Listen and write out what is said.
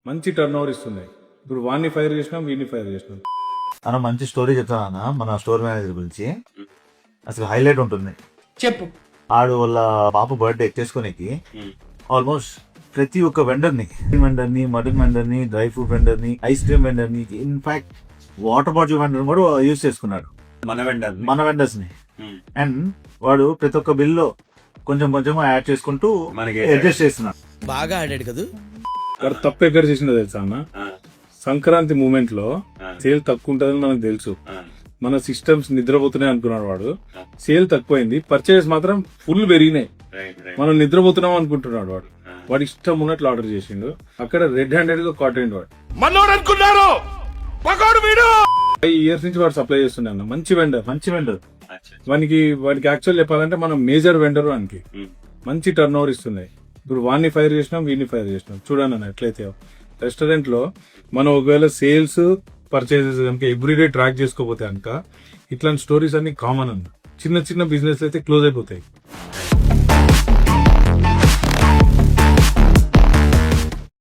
మంచి turn over ఇస్తున్నాయి. ఇప్పుడు వాడిని ఫైర్ చేసినాం, వీడిని ఫైర్ చేసినాం. అన్న మంచి స్టోరీ చెప్తాను మన స్టోర్ మేనేజర్ గురించి. అసలు హైలైట్ ఉంటుంది. చెప్పు. ఆడు వాళ్ళ పాప బర్త్డే చేసుకోనికి ఆల్మోస్ట్ ప్రతి ఒక్క వెండర్ ని మటన్ వెండర్ ని, డ్రై ఫ్రూట్ వెండర్ ని, ఐస్ క్రీమ్ వెండర్ ని, ఇన్ఫాక్ట్ వాటర్ బాటిల్ వెండర్ కూడా యూజ్ చేసుకున్నాడు మన వెండర్స్ ని. అండ్ వాడు ప్రతి ఒక్క బిల్ లో కొంచెం కొంచెం యాడ్ చేసుకుంటూ అడ్జస్ట్ చేస్తున్నాడు. బాగా ఆడాడు కదా. వాడు తప్పు ఎక్కడ చేసిందో తెలుసా అన్న, సంక్రాంతి మూమెంట్ లో సేల్ తక్కువ ఉంటుందని మనకు తెలుసు. మన సిస్టమ్స్ నిద్రపోతున్నాయి అనుకున్నాడు వాడు. సేల్ తక్కువైంది, పర్చేస్ మాత్రం ఫుల్ పెరిగినాయి. మనం నిద్రపోతున్నాం అనుకుంటున్నాడు వాడు. వాడు ఇష్టం ఉన్నట్లు ఆర్డర్ చేసిండు. అక్కడ రెడ్ హ్యాండెడ్ గా కాటన్ వాడు అనుకున్నారు. 5 years నుంచి వాడు సప్లై చేస్తుండే అన్న. మంచి వెండర్ వానికి యాక్చువల్ చెప్పాలంటే మనం మేజర్ వెండర్ వానికి. మంచి టర్న్ ఓవర్ ఇస్తున్నాయి. ఇప్పుడు వాడిని ఫైర్ చేసినాం, వీడిని ఫైర్ చేసినాం. చూడండి అన్న ఎట్లయితే రెస్టారెంట్ లో మనం ఒకవేళ సేల్స్ పర్చేసెస్ కనుక ఎవ్రీడే ట్రాక్ చేసుకోపోతే కనుక ఇట్లాంటి స్టోరీస్ అన్ని కామన్ అన్న. చిన్న చిన్న బిజినెస్ అయితే క్లోజ్ అయిపోతాయి.